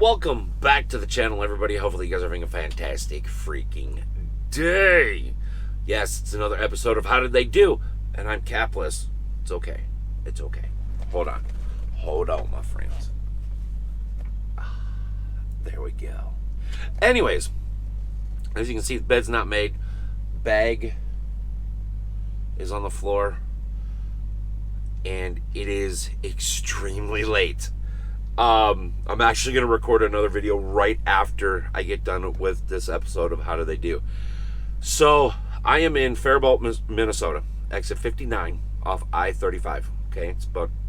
Welcome back to the channel, everybody. Hopefully you guys are having a fantastic freaking day. Yes, it's another episode of How Did They Do? And I'm capless. It's okay. It's okay. Hold on. Hold on, my friends. There we go. Anyways, as you can see, the bed's not made. Bag is on the floor. And it is extremely late. I'm actually going to record another video right after I get done with this episode of How Do They Do. So, I am in Fairbault, Minnesota, exit 59 off I-35. Okay,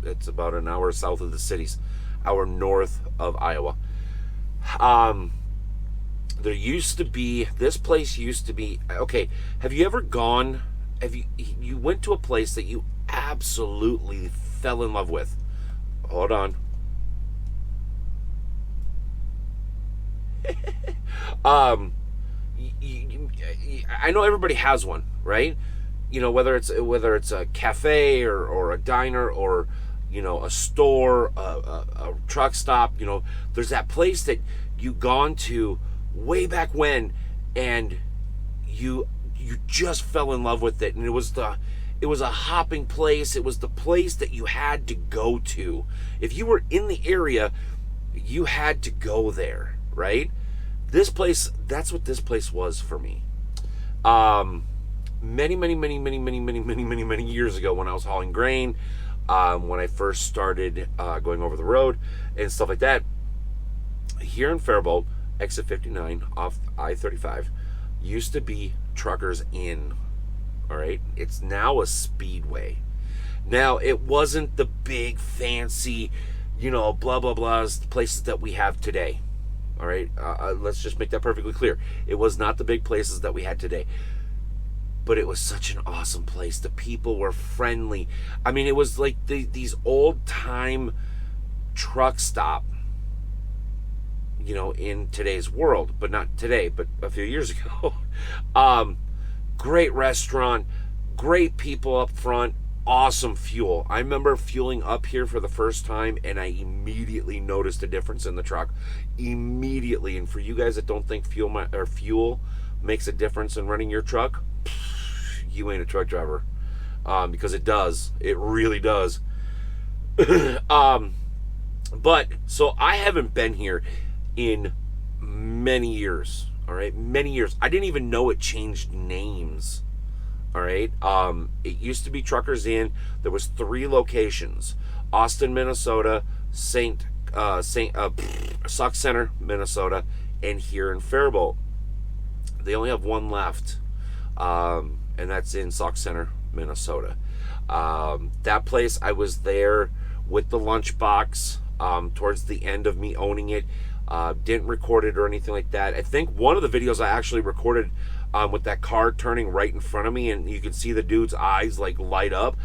it's about an hour south of the cities, hour north of Iowa. There used to be, this place used to be, okay, have you ever gone, you went to a place that you absolutely fell in love with? Hold on. I know everybody has one, right? You know, whether it's a cafe or a diner or, you know, a store, a truck stop. You know, there's that place that you gone to way back when, and you just fell in love with it, and it was a hopping place. It was the place that you had to go to. If you were in the area, you had to go there. Right? This place, that's what this place was for me. Many years ago when I was hauling grain, when I first started going over the road and stuff like that, here in Fairbault, exit 59 off I-35, used to be Truckers Inn. All right? It's now a Speedway. Now, it wasn't the big, fancy, you know, blah, blah, blahs, places that we have today. All right, let's just make that perfectly clear. It was not the big places that we had today, but it was such an awesome place. The people were friendly. I mean, it was like these old time truck stop, you know, in today's world, but not today, but a few years ago. Great restaurant, great people up front. Awesome fuel. I remember fueling up here for the first time, and I immediately noticed a difference in the truck. Immediately. And for you guys that don't think fuel makes a difference in running your truck, you ain't a truck driver, because it does. It really does. But so I haven't been here in many years. All right, many years. I didn't even know it changed names. All right. It used to be Truckers Inn. There was 3 locations: Austin, Minnesota, Sauk Center, Minnesota, and here in Fairbault. They only have one left, and that's in Sauk Center, Minnesota. That place, I was there with the lunchbox towards the end of me owning it. Didn't record it or anything like that. I think one of the videos I actually recorded with that car turning right in front of me, and you can see the dude's eyes like light up.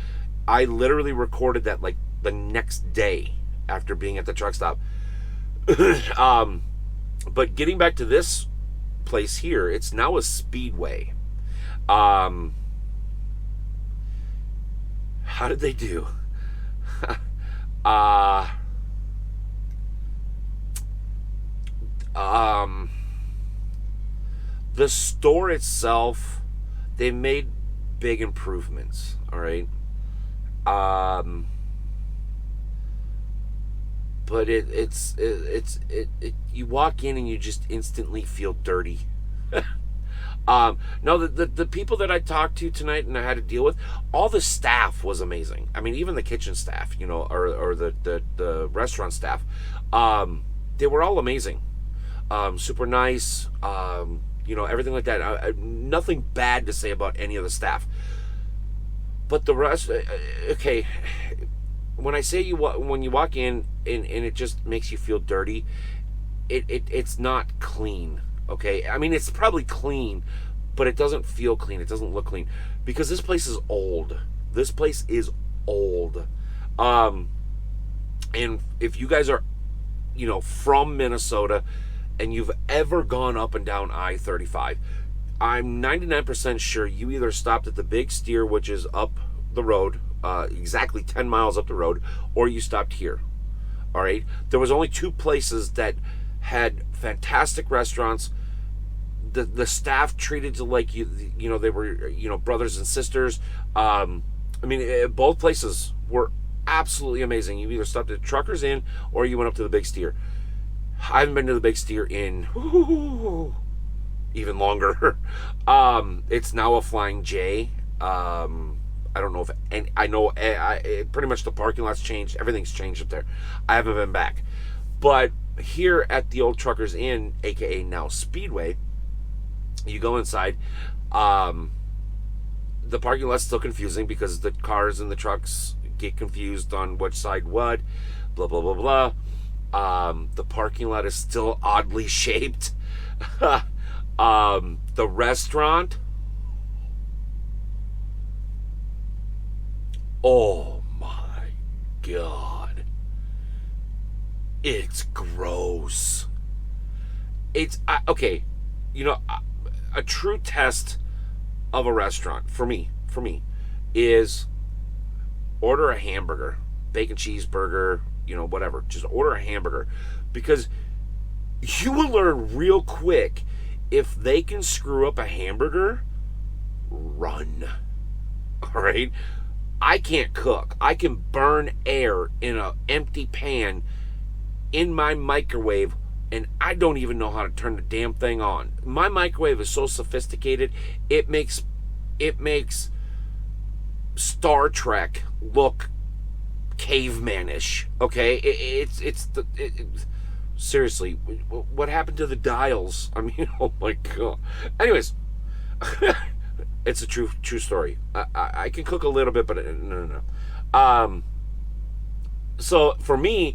I literally recorded that like the next day after being at the truck stop. But getting back to this place here, it's now a Speedway. How did they do? The store itself, they made big improvements. All right. But it's you walk in and you just instantly feel dirty. No, the people that I talked to tonight and I had to deal with, all the staff was amazing. I mean, even the kitchen staff, you know, or the restaurant staff, they were all amazing. Super nice. You know, everything like that. Nothing bad to say about any of the staff. But the rest, okay, when I say when you walk in and it just makes you feel dirty, it's not clean, okay? I mean, it's probably clean, but it doesn't feel clean. It doesn't look clean because this place is old. This place is old. And if you guys are, you know, from Minnesota, and you've ever gone up and down I-35, I'm 99% sure you either stopped at the Big Steer, which is up the road, exactly 10 miles up the road, or you stopped here. All right? There was only 2 places that had fantastic restaurants. The staff treated you like they were brothers and sisters. Both places were absolutely amazing. You either stopped at Truckers Inn or you went up to the Big Steer. I haven't been to the Big Steer in even longer. It's now a Flying J. I don't know if, and I know pretty much the parking lot's changed. Everything's changed up there. I haven't been back, but here at the old Truckers Inn, aka now Speedway, you go inside. The parking lot's still confusing because the cars and the trucks get confused on which side what. Blah blah blah blah. The parking lot is still oddly shaped. The restaurant. Oh my God. It's gross. It's okay. A true test of a restaurant for me is order a hamburger, bacon cheeseburger, whatever. Just order a hamburger, because you will learn real quick if they can screw up a hamburger. Run. All right. I can't cook. I can burn air in an empty pan in my microwave, and I don't even know how to turn the damn thing on. My microwave is so sophisticated, it makes Star Trek look cavemanish. Okay, seriously, what happened to the dials? I mean, oh my God. Anyways. It's a true story. I can cook a little bit, but no. So for me,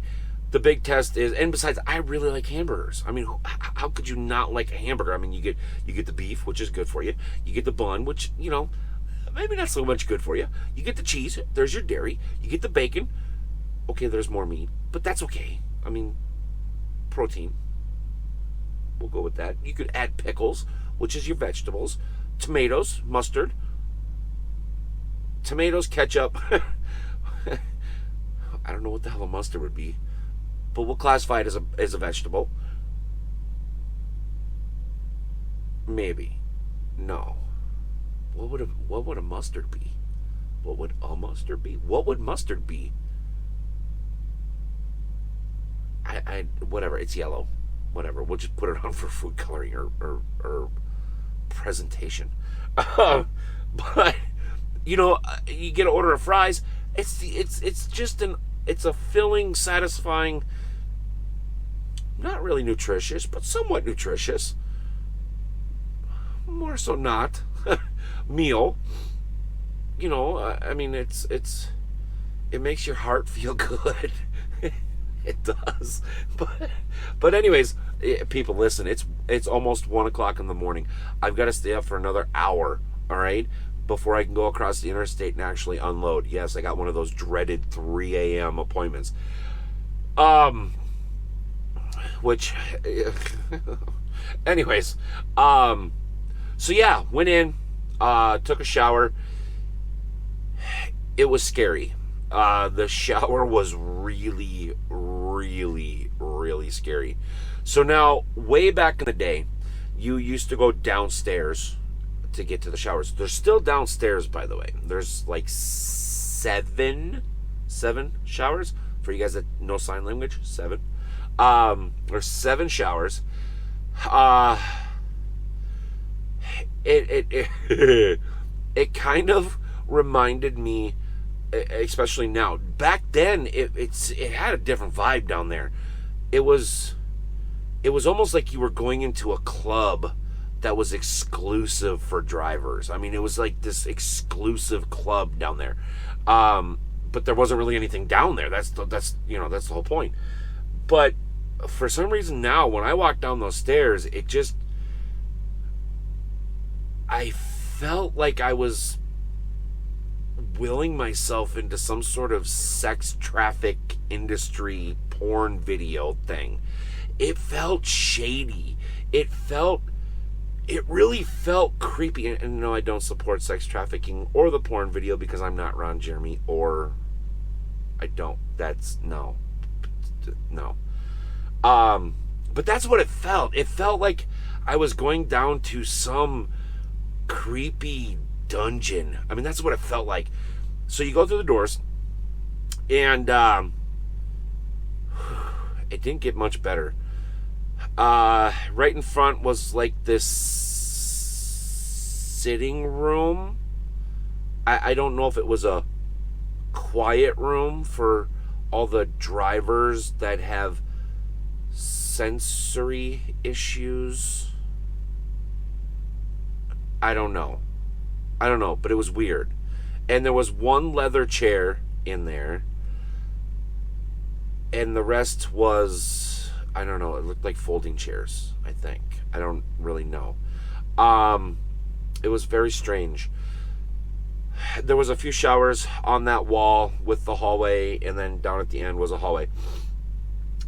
the big test is, and besides, I really like hamburgers. I mean, how could you not like a hamburger? I mean, you get the beef, which is good for you. You get the bun, which maybe not so much good for you. You get the cheese. There's your dairy. You get the bacon. Okay, there's more meat, but that's okay. I mean, protein. We'll go with that. You could add pickles, which is your vegetables. Tomatoes, mustard, ketchup. I don't know what the hell a mustard would be, but we'll classify it as a vegetable. Maybe. No. What would a mustard be? What would a mustard be? What would mustard be? I whatever. It's yellow. Whatever. We'll just put it on for food coloring or presentation. But you get an order of fries. It's a filling, satisfying, not really nutritious, but somewhat nutritious, more so not meal. It makes your heart feel good. It does. But anyways, people, listen, it's almost 1 o'clock in the morning. I've got to stay up for another hour, all right, before I can go across the interstate and actually unload. Yes, I got one of those dreaded 3 a.m. appointments. Which anyways, so yeah, went in, took a shower. It was scary. The shower was really, really, really scary. So now, way back in the day, you used to go downstairs to get to the showers. They're still downstairs, by the way. There's like seven showers. For you guys that know sign language, 7. There's 7 showers. It kind of reminded me, especially now. Back then, it had a different vibe down there. It was almost like you were going into a club that was exclusive for drivers. I mean, it was like this exclusive club down there. But there wasn't really anything down there. That's the whole point. But for some reason now, when I walk down those stairs, I felt like I was willing myself into some sort of sex traffic industry porn video thing. It felt shady. It really felt creepy. And no, I don't support sex trafficking or the porn video because I'm not Ron Jeremy, or I don't. That's no. But that's what it felt. It felt like I was going down to some creepy dungeon. I mean, that's what it felt like. So you go through the doors, and it didn't get much better. Right in front was like this sitting room. I don't know if it was a quiet room for all the drivers that have sensory issues. I don't know, but it was weird. And there was one leather chair in there, and the rest was, I don't know, it looked like folding chairs, I think. I don't really know. It was very strange. There was a few showers on that wall with the hallway, and then down at the end was a hallway.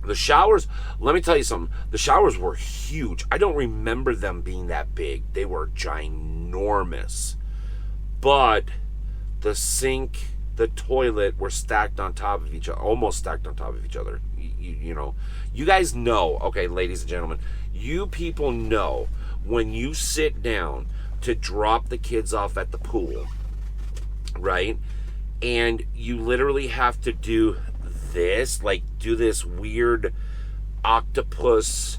The showers, let me tell you something. The showers were huge. I don't remember them being that big. They were ginormous. But the sink, the toilet were stacked on top of each other, almost stacked on top of each other. You know, you guys know, okay, ladies and gentlemen, you people know when you sit down to drop the kids off at the pool, right? And you literally have to do this, like do this weird octopus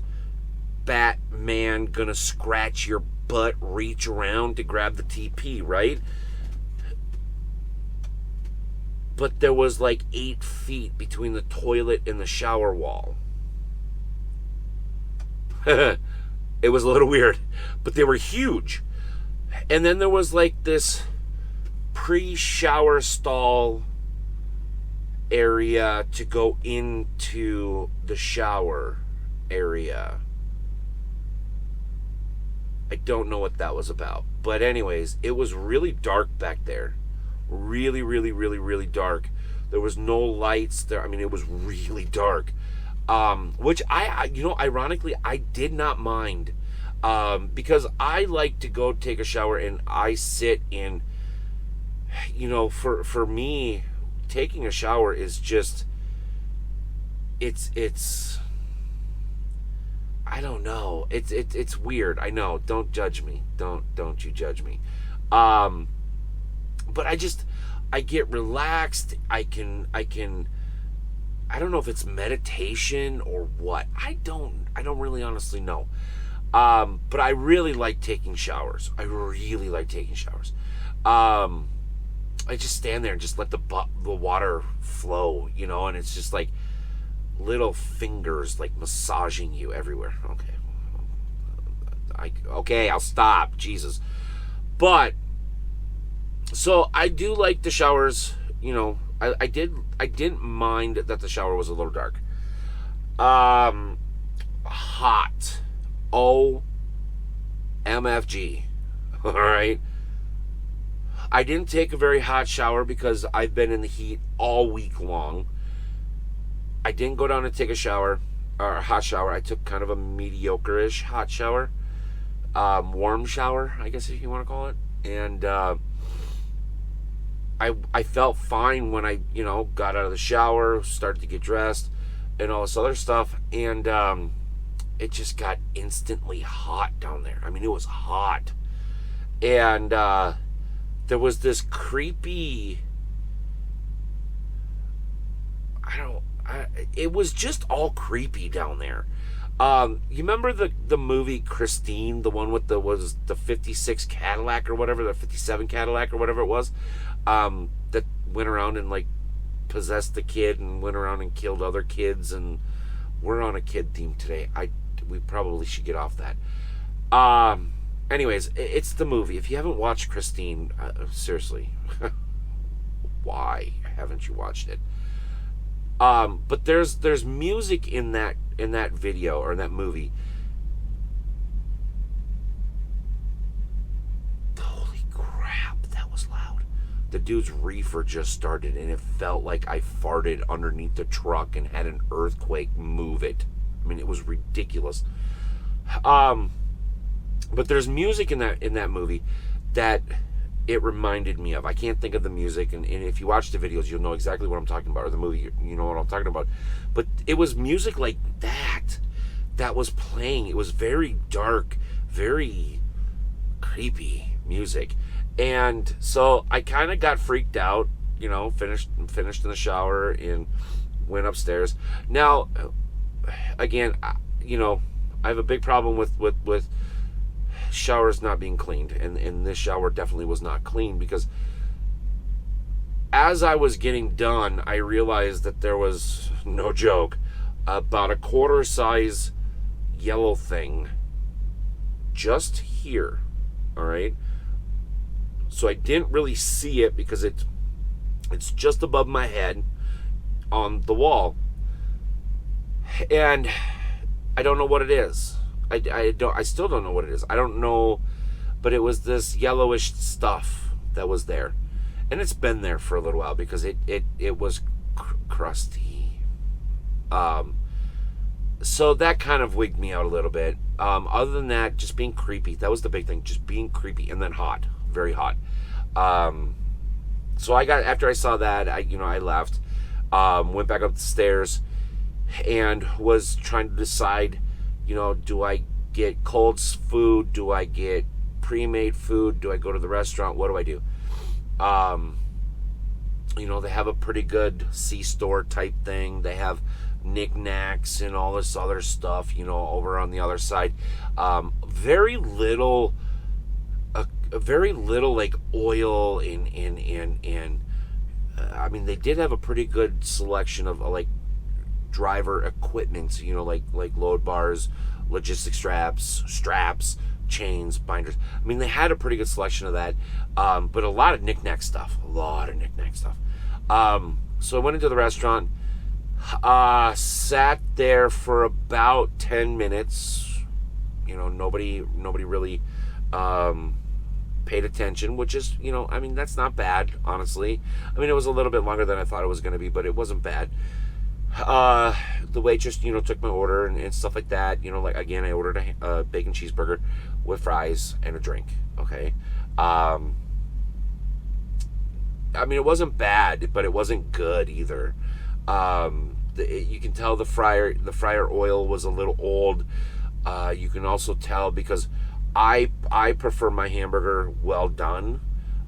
Batman gonna scratch your butt reach around to grab the TP, right? But there was like 8 feet between the toilet and the shower wall. It was a little weird, but they were huge. And then there was like this pre-shower stall area to go into the shower area. I don't know what that was about. But anyways, it was really dark back there. Really, really, really, really dark. There was no lights there. I mean, it was really dark. Which ironically, I did not mind. Because I like to go take a shower and I sit in, for me, taking a shower is just, it's I don't know. It's weird. I know. Don't judge me. Don't you judge me. But I get relaxed. I don't know if it's meditation or what. I don't really honestly know. But I really like taking showers. I just stand there and just let the water flow, and it's just like little fingers like massaging you everywhere. Okay, I'll stop. Jesus. But so I do like the showers, I didn't mind that the shower was a little dark. Hot. OMFG. All right. I didn't take a very hot shower because I've been in the heat all week long. I didn't go down and take a shower, or a hot shower. I took kind of a mediocre-ish hot shower. Warm shower, I guess if you want to call it. And I felt fine when I, got out of the shower, started to get dressed, and all this other stuff. And it just got instantly hot down there. I mean, it was hot. And there was this creepy, it was just all creepy down there. You remember the movie Christine, the one with the 56 Cadillac or whatever, the 57 Cadillac or whatever it was, that went around and like possessed the kid and went around and killed other kids. And we're on a kid theme today. We probably should get off that. Anyways, it's the movie. If you haven't watched Christine, seriously, why haven't you watched it? But there's music in that video or in that movie. Holy crap, that was loud. The dude's reefer just started and it felt like I farted underneath the truck and had an earthquake move it. I mean, it was ridiculous. But there's music in that movie that it reminded me of. I can't think of the music, and if you watch the videos, you'll know exactly what I'm talking about, or the movie, you know what I'm talking about. But it was music like that that was playing. It was very dark, very creepy music. And so I kind of got freaked out, finished in the shower and went upstairs. Now, again, I have a big problem with showers not being cleaned, and this shower definitely was not clean, because as I was getting done, I realized that there was, no joke, about a quarter size yellow thing just here. All right. So I didn't really see it because it's just above my head on the wall, and I don't know what it is. I still don't know what it is. I don't know, but it was this yellowish stuff that was there, and it's been there for a little while because it was crusty. So that kind of wigged me out a little bit. Other than that, just being creepy. That was the big thing, just being creepy, and then hot, very hot. So after I saw that, I left, went back up the stairs, and was trying to decide, do I get cold food? Do I get pre-made food? Do I go to the restaurant? What do I do? They have a pretty good C-store type thing. They have knickknacks and all this other stuff, over on the other side. Very little like oil and I mean, they did have a pretty good selection of like driver equipment, like load bars, logistic straps, chains, binders. I mean, they had a pretty good selection of that, but a lot of knickknack stuff. So I went into the restaurant, sat there for about 10 minutes. Nobody really paid attention, which is, I mean, that's not bad, honestly. I mean, it was a little bit longer than I thought it was going to be, but it wasn't bad. The waitress, took my order and stuff like that. Like, again, I ordered a bacon cheeseburger with fries and a drink. Okay. I mean, it wasn't bad, but it wasn't good either. You can tell the fryer oil was a little old. You can also tell because I prefer my hamburger well done,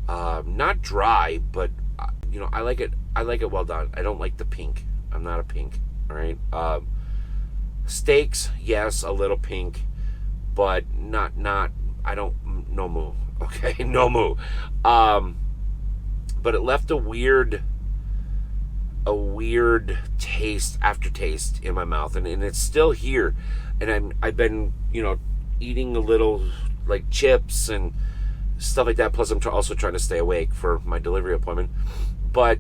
not dry, but I like it well done. I don't like the pink. I'm not a pink. All right. Steaks, yes, a little pink, but not. I don't. No moo. Okay, no moo. But it left a weird aftertaste in my mouth, and it's still here. And I've been eating a little like chips and stuff like that. Plus, I'm also trying to stay awake for my delivery appointment, but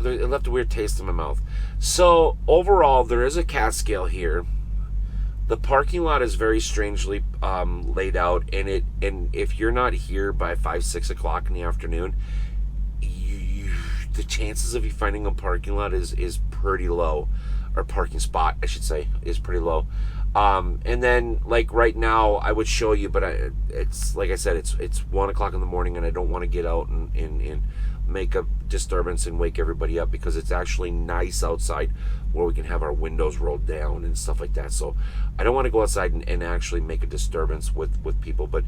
it left a weird taste in my mouth. So overall, there is a cat scale here. The parking lot is very strangely laid out, and if you're not here by 5-6 o'clock in the afternoon, the chances of you finding a parking lot is pretty low, or parking spot, I should say, is pretty low. And then, like right now, I would show you, but it's like I said, it's 1 o'clock in the morning, and I don't want to get out and make a disturbance and wake everybody up, because it's actually nice outside where we can have our windows rolled down and stuff like that. So I don't want to go outside and actually make a disturbance with people, but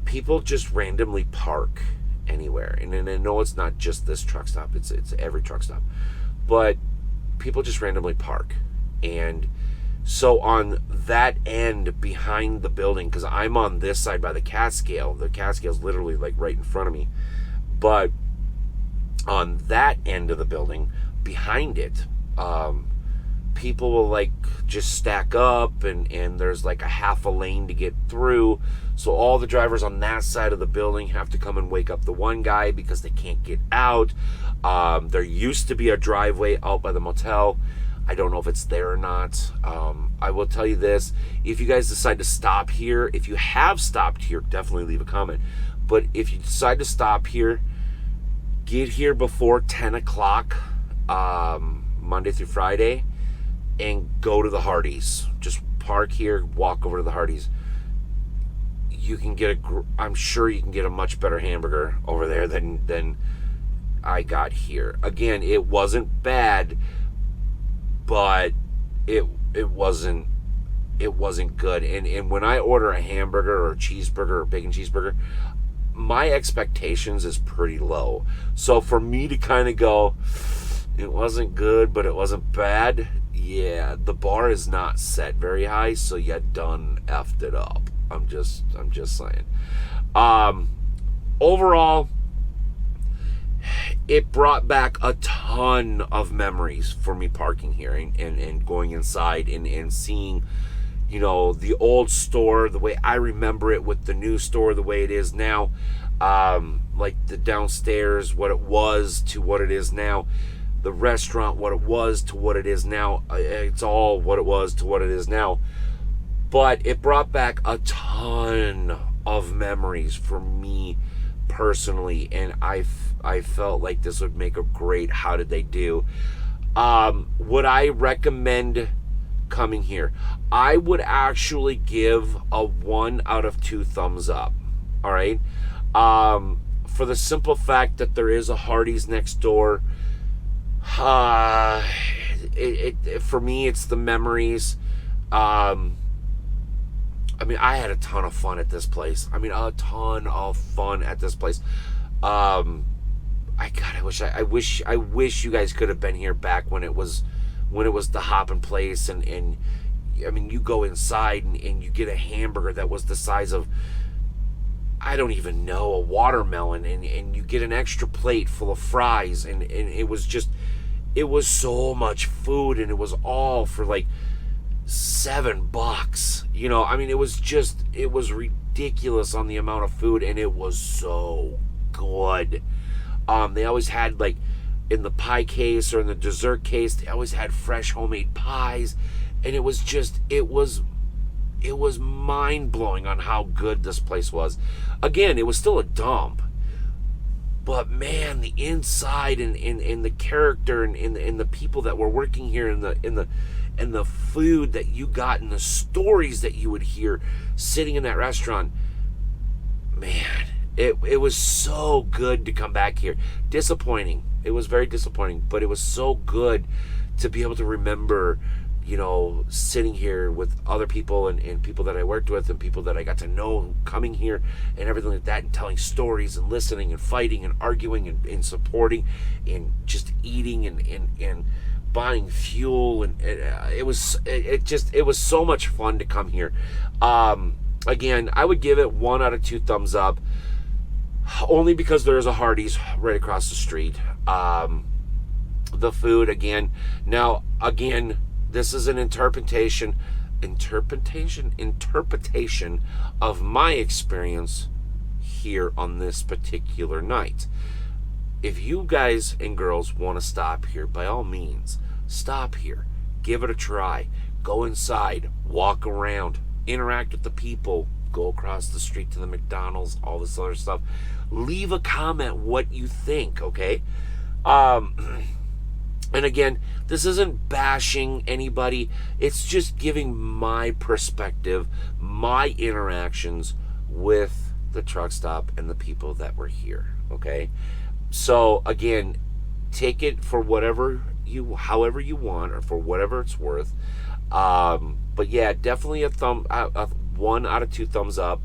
people just randomly park anywhere. And I know it's not just this truck stop, it's every truck stop, but people just randomly park. And so on that end behind the building, because I'm on this side by the cat scale is literally like right in front of me, but on that end of the building behind it, people will like just stack up, and there's like a half a lane to get through. So all the drivers on that side of the building have to come and wake up the one guy because they can't get out. There used to be a driveway out by the motel. I don't know if it's there or not. I will tell you this: if you guys decide to stop here, if you have stopped here, definitely leave a comment. But if you decide to stop here, get here before 10 o'clock, Monday through Friday, and go to the Hardee's. Just park here, walk over to the Hardee's. You can get I'm sure you can get a much better hamburger over there than I got here. Again, it wasn't bad, but it wasn't it wasn't good. And when I order a hamburger or a cheeseburger or bacon cheeseburger, my expectations is pretty low. So for me to kind of go, it wasn't good, but it wasn't bad. Yeah, the bar is not set very high, so you done effed it up. I'm just saying. Overall, it brought back a ton of memories for me parking here and going inside and seeing, the old store the way I remember it with the new store the way it is now. Like the downstairs, what it was to what it is now. The restaurant, what it was to what it is now. It's all what it was to what it is now. But it brought back a ton of memories for me personally, and I felt like this would make a great How Did They Do. Would I recommend coming here? I would actually give a 1 out of 2 thumbs up. All right. For the simple fact that there is a Hardee's next door. For me, it's the memories. I had a ton of fun at this place. I wish you guys could have been here back when it was the hopping place, and you go inside and you get a hamburger that was the size of, I don't even know, a watermelon, and you get an extra plate full of fries, and it was so much food, and it was all for like $7. It was ridiculous on the amount of food, and it was so good. They always had, like, in the pie case or in the dessert case, they always had fresh homemade pies, and it was mind-blowing on how good this place was. Again, it was still a dump, but man, the inside and the character and the people that were working here and the food that you got and the stories that you would hear sitting in that restaurant, man, it was so good to come back here. Disappointing. It was very disappointing, but it was so good to be able to remember, sitting here with other people and people that I worked with and people that I got to know coming here and everything like that, and telling stories and listening and fighting and arguing and supporting and just eating and buying fuel, and it was so much fun to come here. Again, I would give it 1 out of 2 thumbs up, only because there is a Hardee's right across the street. The food, again, this is an interpretation of my experience here on this particular night. If you guys and girls want to stop here, by all means, stop here. Give it a try. Go inside, walk around, interact with the people, go across the street to the McDonald's, all this other stuff. Leave a comment what you think, okay? And again, this isn't bashing anybody. It's just giving my perspective, my interactions with the truck stop and the people that were here, okay? So again, take it for however you want, or for whatever it's worth. But yeah, definitely a 1 out of 2 thumbs up.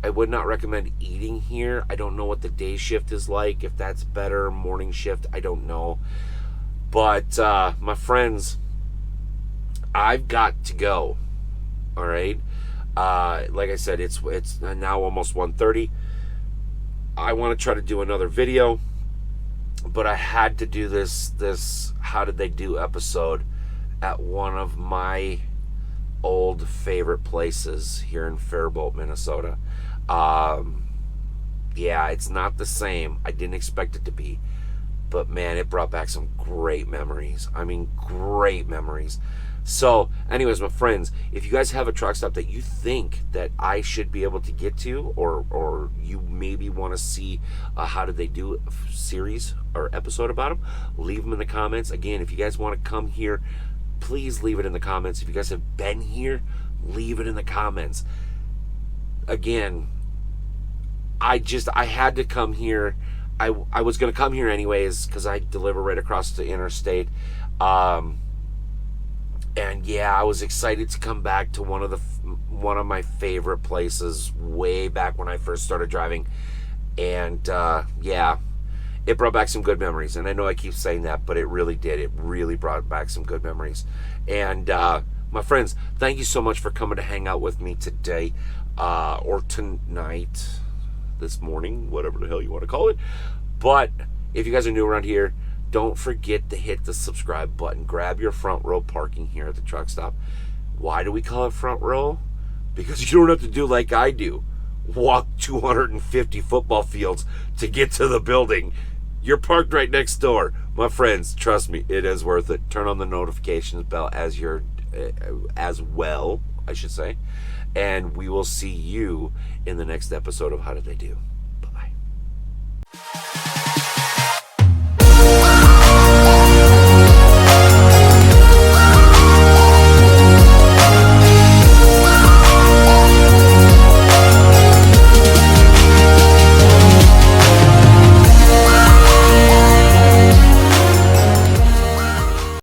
I would not recommend eating here. I don't know what the day shift is like, if that's better, morning shift, I don't know. But my friends, I've got to go. All right. Like I said, it's now almost 1:30. I want to try to do another video, but I had to do this How Did They Do episode at one of my old favorite places here in Fairbault, Minnesota. Yeah, it's not the same. I didn't expect it to be, but man, it brought back some great memories. Great memories. So anyways, my friends, if you guys have a truck stop that you think that I should be able to get to, or you maybe want to see How Did They Do series or episode about them, leave them in the comments. Again, if you guys want to come here, please leave it in the comments. If you guys have been here, leave it in the comments. Again, I had to come here. I was going to come here anyways because I deliver right across the interstate. And yeah, I was excited to come back to one of my favorite places way back when I first started driving. And yeah, it brought back some good memories. And I know I keep saying that, but it really did. It really brought back some good memories. And my friends, thank you so much for coming to hang out with me today, or tonight, this morning, whatever the hell you want to call it. But if you guys are new around here, don't forget to hit the subscribe button. Grab your front row parking here at the truck stop. Why do we call it front row? Because you don't have to do like I do. Walk 250 football fields to get to the building. You're parked right next door. My friends, trust me, it is worth it. Turn on the notifications bell as well, I should say. And we will see you in the next episode of How Did They Do? Bye-bye.